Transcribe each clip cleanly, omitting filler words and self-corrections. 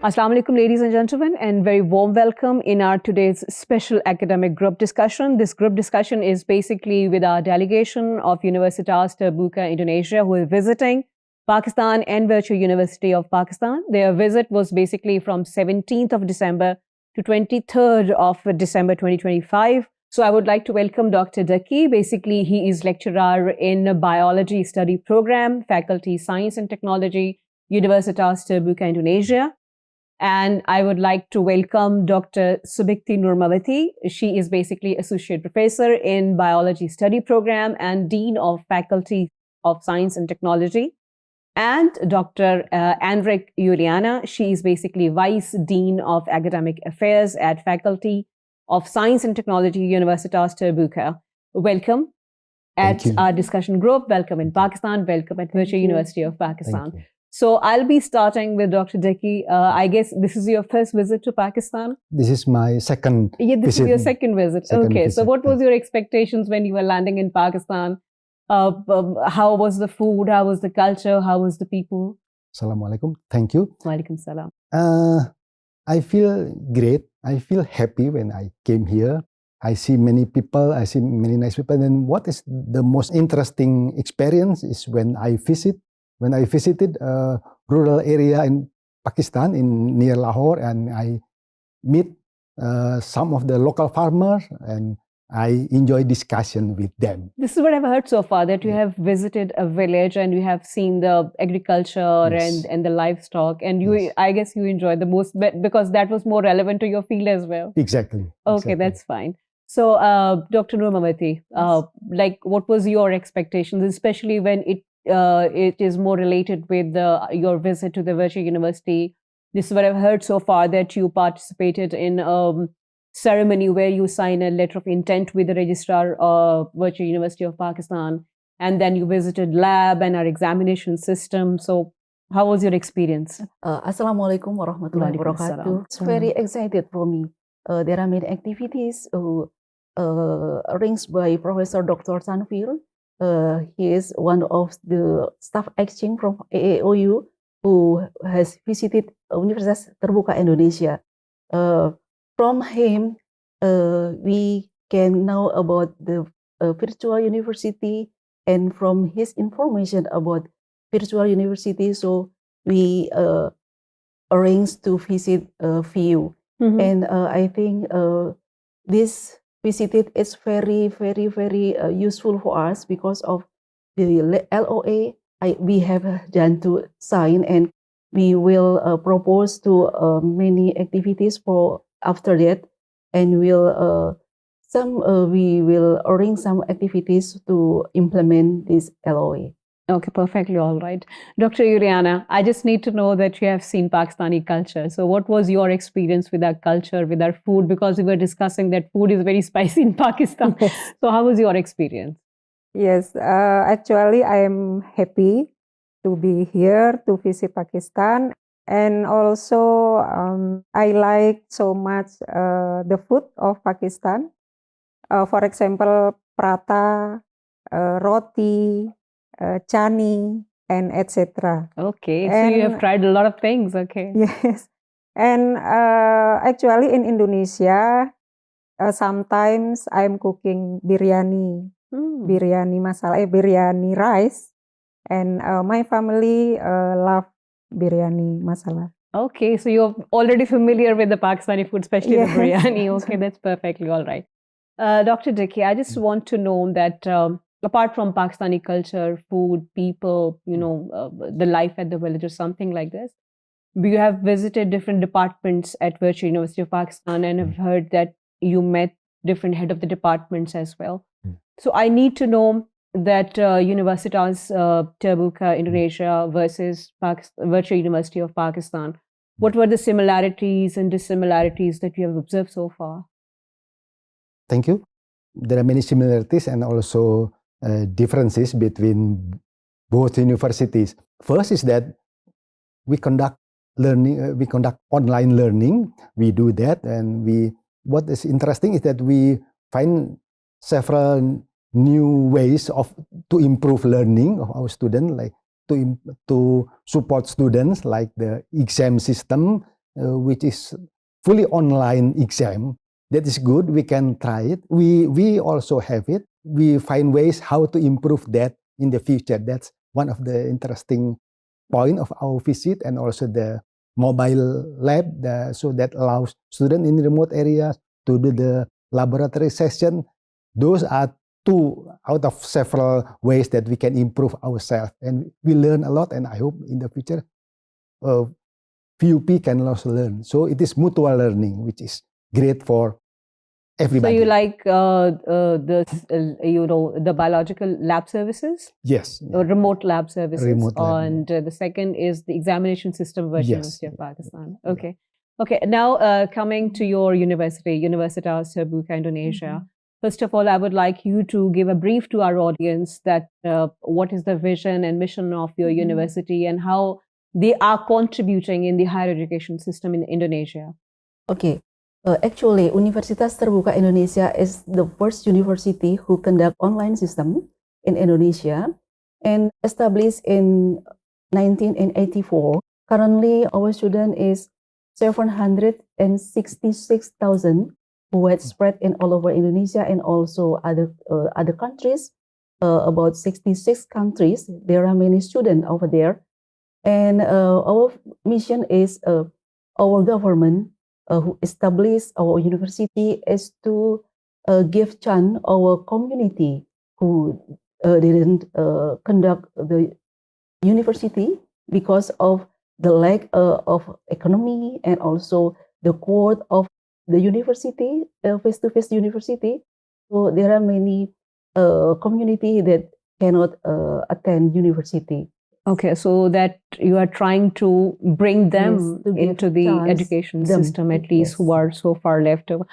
Assalamu alaikum, ladies and gentlemen, and very warm welcome in our today's special academic group discussion. This group discussion is basically with our delegation of Universitas Terbuka, Indonesia, who is visiting Pakistan and Virtual University of Pakistan. Their visit was basically from 17th of December to 23rd of December 2025. So I would like to welcome Dr. Daki. Basically, he is lecturer in Biology Study Program, Faculty Science and Technology, Universitas Terbuka, Indonesia. And I would like to welcome Dr. Subekti Nurmawati. She is basically Associate Professor in Biology Study Program and Dean of Faculty of Science and Technology. And Dr. Ernik Yuliana. She is basically Vice Dean of Academic Affairs at Faculty of Science and Technology, Universitas Terbuka. Welcome at our discussion group. Welcome in Pakistan. Welcome at Virtual University of Pakistan. So I'll be starting with Dr. Daki. I guess this is your first visit to Pakistan? This is my second visit. This is your second visit. Okay. So what was your expectations when you were landing in Pakistan? How was the food? How was the culture? How was the people? Assalamualaikum. Thank you. Walaikum salam. I feel great. I feel happy when I came here. I see many people. I see many nice people. And what is the most interesting experience is when I visited a rural area in Pakistan, near Lahore, and I meet some of the local farmers, and I enjoy discussion with them. This is what I've heard so far, that you have visited a village and you have seen the agriculture and the livestock, and I guess you enjoyed the most because that was more relevant to your field as well. Exactly. Okay, that's fine. So, Dr. Nurmawati, like what was your expectations, especially when it is more related with your visit to the Virtual University? This is what I've heard so far, that you participated in ceremony where you sign a letter of intent with the registrar of Virtual University of Pakistan, and then you visited lab and our examination system. So how was your experience? Assalamualaikum warahmatullahi wabarakatuh. It's very excited for me. There are many activities arranged by Professor Dr. Sanfil. He is one of the staff exchange from AAOU who has visited Universitas Terbuka Indonesia. From him, we can know about the virtual university, and from his information about virtual university, so we arranged to visit a few. And I think this visit is very, very, very useful for us because of the LOA we have done to sign, and we will propose to many activities for after that, and we will arrange some activities to implement this LOA. Okay, perfectly all right. Dr. Yuliana, I just need to know that you have seen Pakistani culture. So what was your experience with our culture, with our food? Because we were discussing that food is very spicy in Pakistan. So how was your experience? Yes, actually I am happy to be here to visit Pakistan. And also, I like so much the food of Pakistan. For example, prata, roti, chani, and etc. Okay, so you have tried a lot of things. Okay. Yes, and actually in Indonesia, sometimes I'm cooking biryani, biryani masala, biryani rice, and my family love biryani masala. Okay, so you're already familiar with the Pakistani food, especially the biryani. Okay, that's perfectly all right. Dr. Daki, I just want to know that apart from Pakistani culture, food, people, the life at the village or something like this, you have visited different departments at Virtual University of Pakistan, and have heard that you met different head of the departments as well. So I need to know that Universitas Terbuka Indonesia versus Virtual University of Pakistan, what were the similarities and dissimilarities that you have observed so far? Thank you. There are many similarities and also differences between both universities. First is that we conduct learning, we conduct online learning. We do that, and what is interesting is that we find several new ways to improve learning of our students, like to support students, like the exam system, which is fully online exam. That is good. We can try it. We also have it. We find ways how to improve that in the future. That's one of the interesting point of our visit, and also the mobile lab, so that allows students in remote areas to do the laboratory session. Those are two out of several ways that we can improve ourselves, and we learn a lot. And I hope in the future, VUP can also learn. So it is mutual learning, which is great for everybody. So you like the biological lab services? Yes. Or remote lab services. Remote lab, and the second is the examination system of Yes. University of Pakistan. Okay. Okay. Now coming to your university, Universitas Terbuka, Indonesia. First of all, I would like you to give a brief to our audience that what is the vision and mission of your university and how they are contributing in the higher education system in Indonesia. Okay. Actually, Universitas Terbuka Indonesia is the first university who conduct online system in Indonesia and established in 1984. Currently, our student is 766,000 widespread in all over Indonesia and also other countries. About 66 countries. There are many students over there, and our mission is our government who established our university is to give chance our community who didn't conduct the university because of the lack of economy and also the quote of the university, face-to-face university. So there are many community that cannot attend university. Okay, so that you are trying to bring them Yes, to give into the chance education them, system, at least, who yes. are so far left over.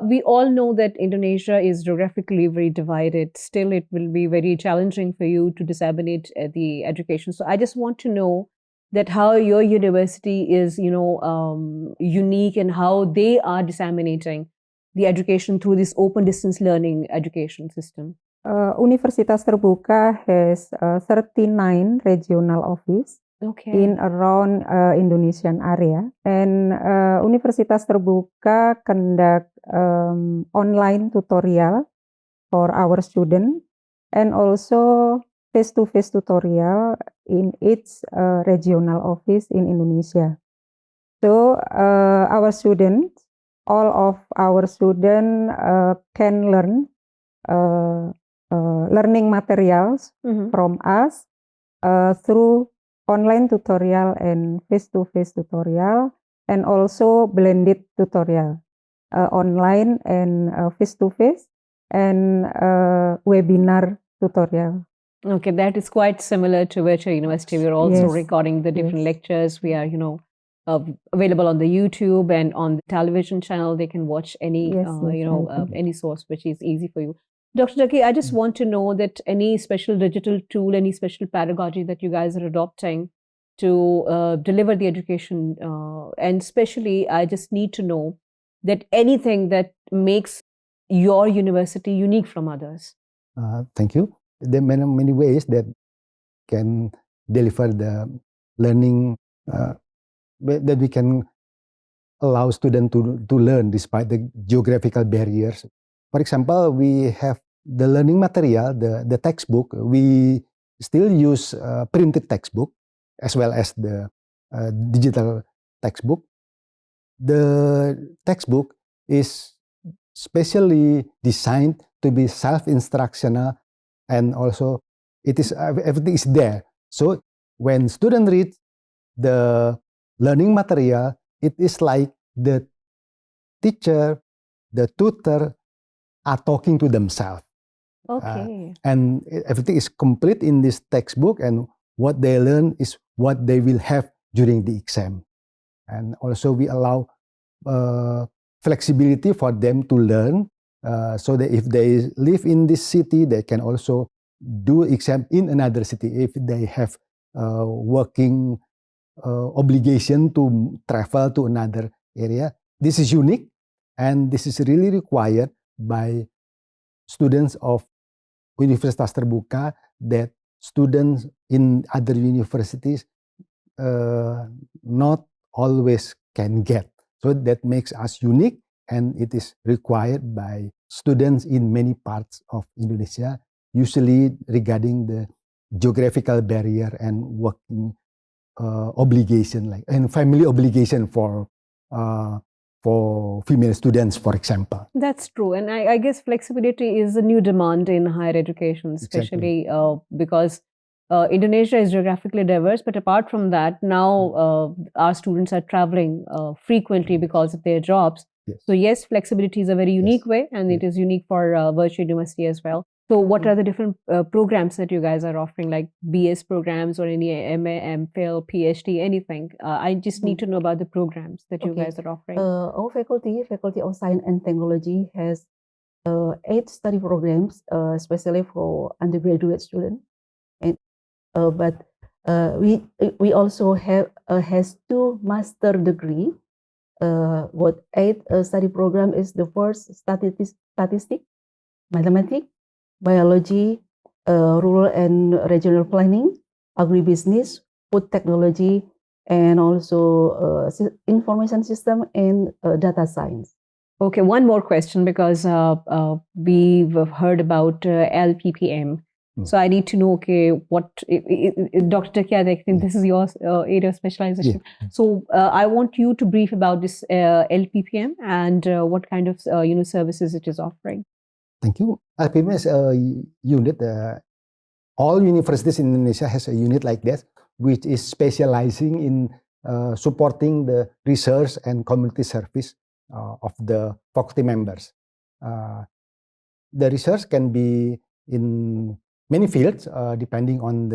We all know that Indonesia is geographically very divided. Still, it will be very challenging for you to disseminate the education. So I just want to know that how your university is, unique and how they are disseminating the education through this open distance learning education system. Universitas Terbuka has 39 regional office Okay. in around Indonesian area, and Universitas Terbuka conduct online tutorial for our student and also face-to-face tutorial in each regional office in Indonesia. So our students, all of our students can learn learning materials from us through online tutorial and face-to-face tutorial, and also blended tutorial, online and face-to-face, and webinar tutorial. Okay, that is quite similar to Virtual University. We're also Yes. recording the different Yes. lectures. We are, available on the YouTube and on the television channel. They can watch any, Yes, yes, I think. any source which is easy for you. Dr. Jackie, I just want to know that any special digital tool, any special pedagogy that you guys are adopting to deliver the education, and especially I just need to know that anything that makes your university unique from others. Thank you. There are many ways that can deliver the learning, that we can allow students to learn despite the geographical barriers. For example, we have the learning material, the textbook. We still use printed textbook as well as the digital textbook. The textbook is specially designed to be self-instructional, and also everything is there. So when students read the learning material, it is like the teacher, the tutor are talking to themselves. Okay. And everything is complete in this textbook, and what they learn is what they will have during the exam. And also we allow flexibility for them to learn, so that if they live in this city, they can also do exam in another city if they have working obligation to travel to another area. This is unique, and this is really required by students of Universitas Terbuka, that students in other universities not always can get. So that makes us unique, and it is required by students in many parts of Indonesia, usually regarding the geographical barrier and working obligation, like and family obligation for female students, for example. That's true. And I guess flexibility is a new demand in higher education, especially because Indonesia is geographically diverse. But apart from that, now our students are traveling frequently because of their jobs. Yes. So yes, flexibility is a very unique way, and it is unique for virtual university as well. So what are the different programs that you guys are offering, like BS programs or any MA, MPhil, PhD, anything? I just need to know about the programs that you guys are offering. Our Faculty of Science and Technology, has 8 study programs, especially for undergraduate students. And but we also have has 2 master degree. What 8 study program is the first statistics, mathematics, biology, rural and regional planning, agribusiness, food technology, and also information system and data science. Okay, one more question, because we've heard about LPPM. So I need to know, okay, what, Dr. Takia, I think this is your area of specialization. Yeah. So I want you to brief about this LPPM and what kind of services it is offering. Thank you. LPPM is a unit. All universities in Indonesia has a unit like that, which is specializing in supporting the research and community service of the faculty members. The research can be in many fields, depending on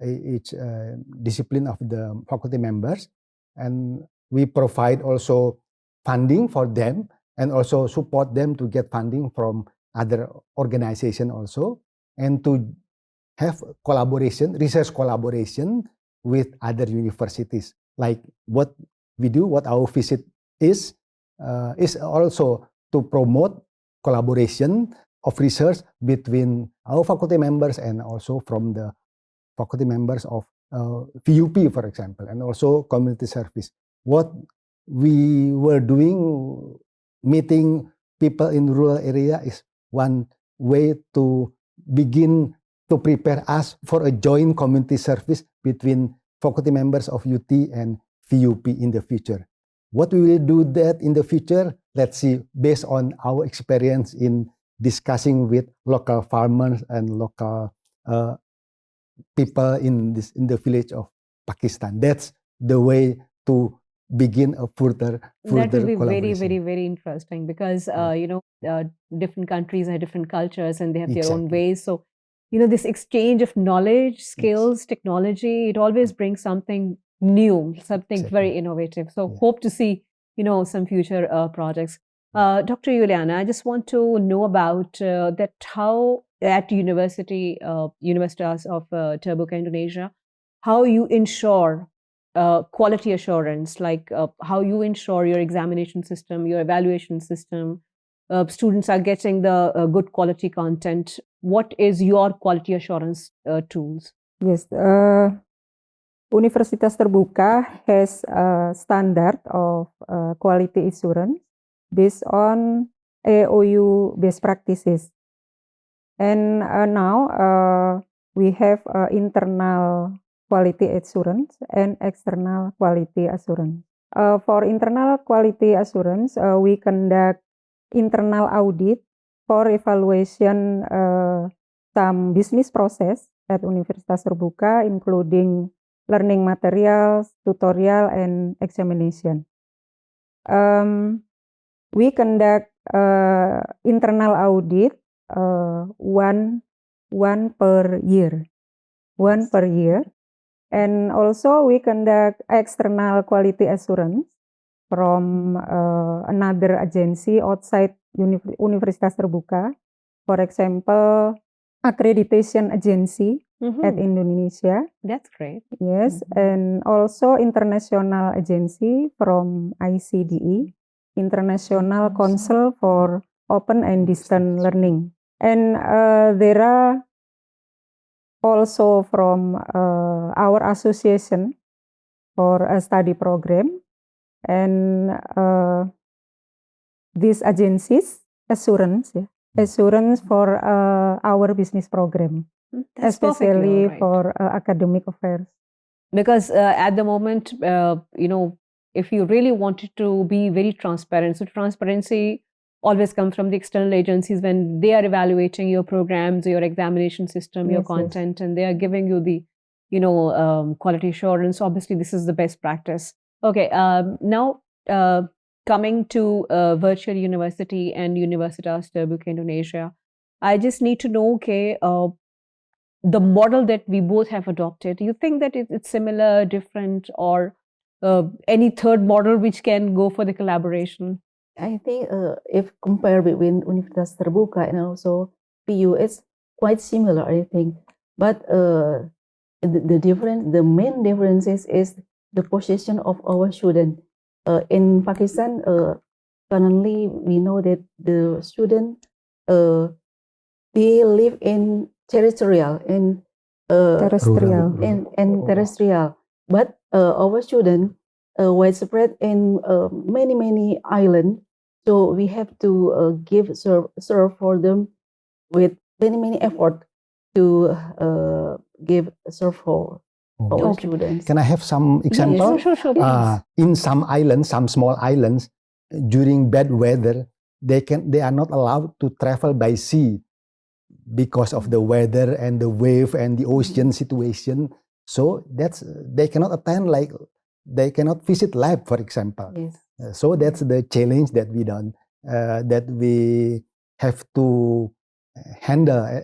each discipline of the faculty members, and we provide also funding for them, and also support them to get funding from other organizations also, and to have research collaboration with other universities. Like what we do, what our visit is also to promote collaboration of research between our faculty members and also from the faculty members of VUP, for example, and also community service. What we were doing, meeting people in rural area, is one way to begin to prepare us for a joint community service between faculty members of UT and VUP in the future. What we will do that in the future, let's see, based on our experience in discussing with local farmers and local people in the village of Pakistan. That's the way to begin a further That will be collaboration. very, very, very interesting, because different countries have different cultures and they have their own ways. So this exchange of knowledge, skills, technology, it always brings something new, something very innovative. So hope to see some future projects. Dr. Yuliana, I just want to know about that, how at Universitas of Terbuka, Indonesia, how you ensure quality assurance, like how you ensure your examination system, your evaluation system, students are getting the good quality content. What is your quality assurance tools? Yes, Universitas Terbuka has a standard of quality assurance based on AOU best practices. And now we have internal quality assurance and external quality assurance. For internal quality assurance, we conduct internal audit for evaluation some business process at Universitas Terbuka, including learning materials, tutorial, and examination. We conduct internal audit one per year. And also we conduct external quality assurance from another agency outside Universitas Terbuka. For example, accreditation agency at Indonesia. That's great. Yes, and also international agency from ICDE, International Council for Open and Distance Learning. And there are also from our association for a study program, And these agencies assurance for our business program, That's perfectly especially all right. for academic affairs. Because at the moment, if you really wanted to be very transparent, so transparency always comes from the external agencies when they are evaluating your programs, your examination system, your Yes, yes. content, and they are giving you the, quality assurance. Obviously, this is the best practice. Okay, now coming to virtual university and Universitas Terbuka, Indonesia, I just need to know, okay, the model that we both have adopted, you think that it's similar, different, or any third model which can go for the collaboration? I think if compared between Universitas Terbuka and also PU, it's quite similar, I think. But the main differences is the position of our student. In Pakistan, currently we know that the student they live in terrestrial and Terrestrial. terrestrial, but our student widespread in many islands. So we have to serve for them with many effort to give serve for our Okay. students. Can I have some example? Sure, please. In some islands, some small islands, during bad weather, they are not allowed to travel by sea because of the weather and the wave and the ocean situation. So they cannot attend, like they cannot visit lab, for example. Yes. So that's the challenge that we done, that we have to handle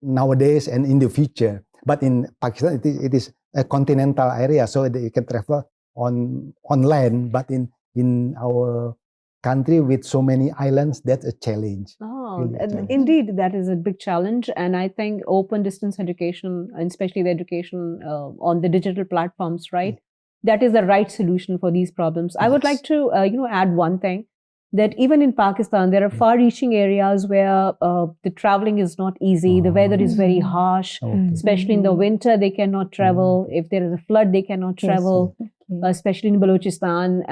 nowadays and in the future. But in Pakistan, it is a continental area, so that you can travel on land. But in our country with so many islands, that's a challenge. Oh, Really a challenge. indeed, that is a big challenge. And I think open distance education, and especially the education on the digital platforms, right? That is the right solution for these problems. I would Yes. like to, add one thing, that even in Pakistan, there are far-reaching areas where the traveling is not easy. The weather is very harsh, Okay. especially in the winter. They cannot travel. If there is a flood, they cannot travel, especially in Balochistan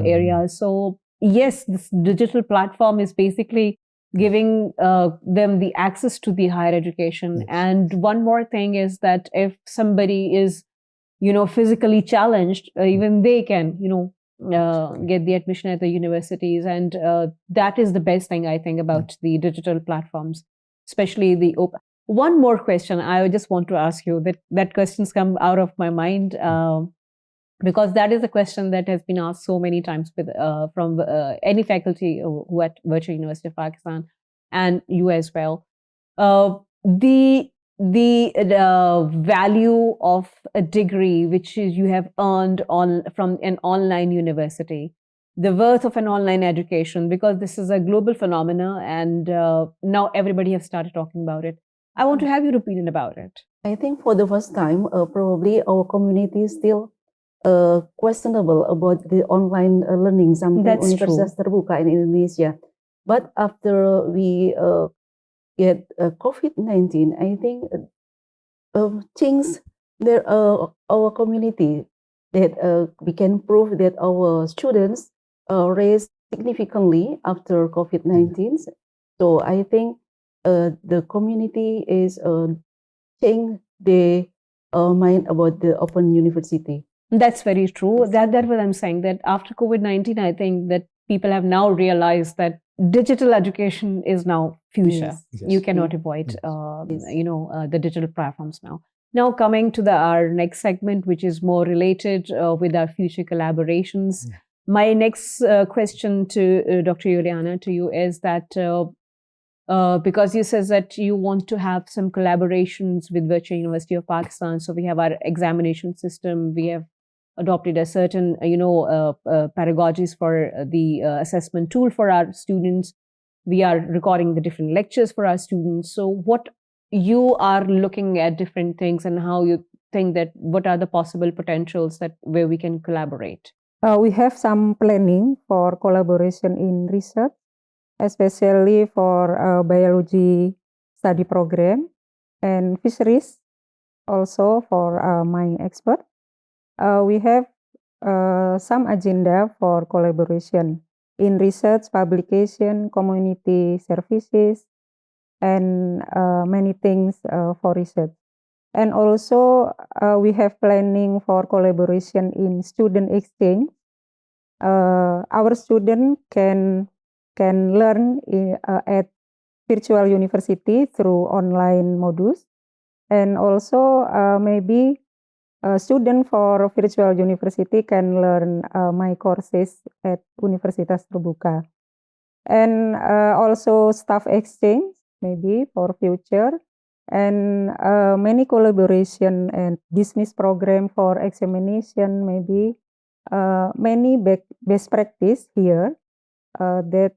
areas. So yes, this digital platform is basically giving them the access to the higher education. Yes. And one more thing is that if somebody is, physically challenged, even they can, get the admission at the universities. And that is the best thing, I think, about the digital platforms, especially the open. One more question I just want to ask you, that questions come out of my mind, because that is a question that has been asked so many times from any faculty who at Virtual University of Pakistan and you as well. The value of a degree which you have earned from an online university, the worth of an online education, because this is a global phenomena, and now everybody has started talking about it. I want to have your opinion about it. I think for the first time, probably our community is still questionable about the online learning, something That's Universitas Terbuka in Indonesia. But after we get COVID-19, I think things there our community that we can prove that our students raised significantly after COVID-19. So I think the community is changing their mind about the open university. That's very true. That's what I'm saying, that after COVID-19, I think that people have now realized that digital education is now future. Yes. You cannot avoid, the digital platforms now. Now coming to our next segment, which is more related with our future collaborations. My next question to Dr. Yuliana, to you, is that because you says that you want to have some collaborations with Virtual University of Pakistan. So we have our examination system. We have adopted a certain, pedagogies for the assessment tool for our students. We are recording the different lectures for our students. So what you are looking at different things, and how you think that what are the possible potentials that where we can collaborate? We have some planning for collaboration in research, especially for biology study program and fisheries, also for my expert. We have some agenda for collaboration in research, publication, community services, and many things for research. And also, we have planning for collaboration in student exchange. Our student can learn at virtual university through online modules, and also maybe a student for virtual university can learn my courses at Universitas Terbuka, and also staff exchange maybe for future, and many collaboration and business program for examination, maybe many best practice here that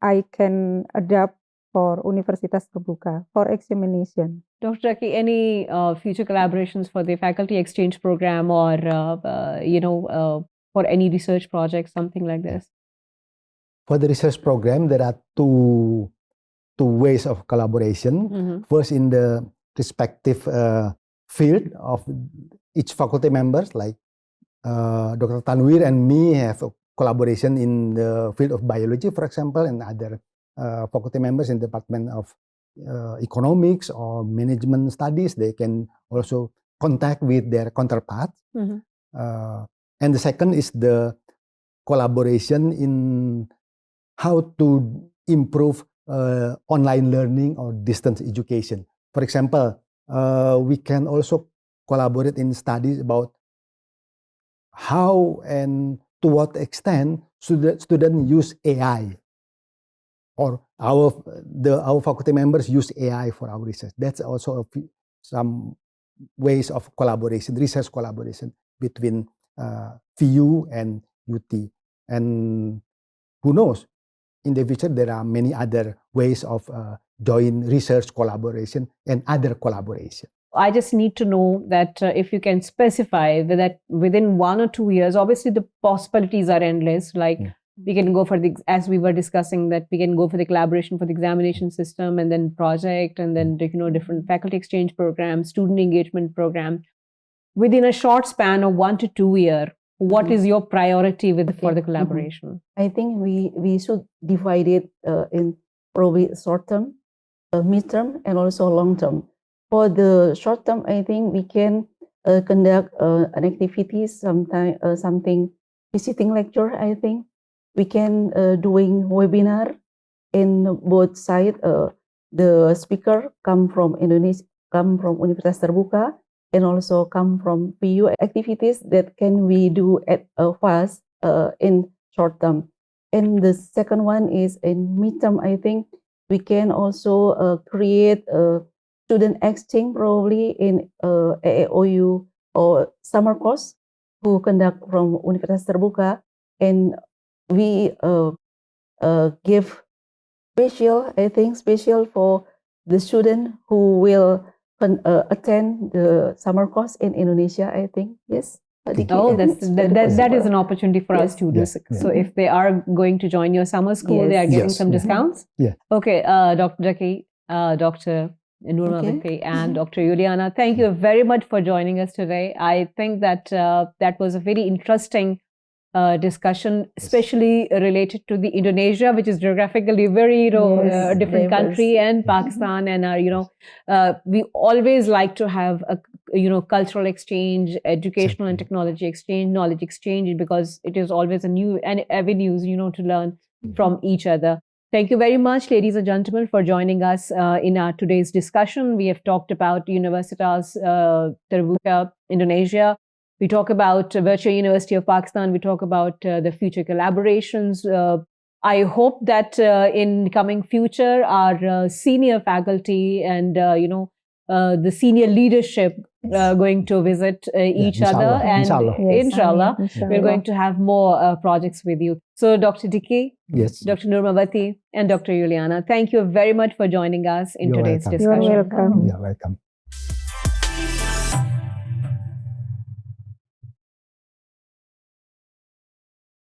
I can adapt for Universitas Terbuka for examination. Dr. Jackie, any future collaborations for the faculty exchange program or, for any research project, something like this? For the research program, there are two ways of collaboration. Mm-hmm. First, in the respective field of each faculty members, like Dr. Tanwir and me have a collaboration in the field of biology, for example, and other faculty members in the Department of Economics or Management Studies. They can also contact with their counterparts. Mm-hmm. And the second is the collaboration in how to improve online learning or distance education. For example, we can also collaborate in studies about how and to what extent students use AI, or our faculty members use AI for our research. That's also some ways of collaboration, research collaboration between VU and UT. And who knows, in the future there are many other ways of joint research collaboration and other collaboration. I just need to know that if you can specify that within 1 or 2 years, obviously the possibilities are endless. Like we can go for as we were discussing, that we can go for the collaboration for the examination system, and then project, and then different faculty exchange programs, student engagement program. Within a short span of 1 to 2 years, what is your priority for the collaboration? I think we should divide it in probably short term, mid-term, and also long term. For the short term, I think we can conduct an activity, something visiting lecture. I think we can doing webinar in both sides. The speaker come from Indonesia, come from Universitas Terbuka, and also come from PU. Activities that can we do at fast in short term. And the second one is in midterm. I think we can also create a student exchange probably in AAOU or summer course who conduct from Universitas Terbuka, and we give special for the student who will attend the summer course in Indonesia. I think yes. Oh, that is an opportunity for our students. Yes. So if they are going to join your summer school, they are getting some discounts. Yeah. Okay, Dr. Jackie, Dr. Nurmawati, and Dr. Yuliana, thank you very much for joining us today. I think that that was a very interesting discussion, especially related to the Indonesia, which is geographically very different country, and Pakistan, and we always like to have a cultural exchange, educational and technology exchange, knowledge exchange, because it is always a new avenues to learn from each other. Thank you very much, ladies and gentlemen, for joining us in our today's discussion. We have talked about Universitas Terbuka, Indonesia. We talk about Virtual University of Pakistan. We talk about the future collaborations. I hope that in coming future, our senior faculty and the senior leadership going to visit each other, and inshallah, we're going to have more projects with you. So, Dr. Diki, Dr. Nurmawati, and Dr. Yuliana, thank you very much for joining us in today's discussion. You're welcome. You're welcome.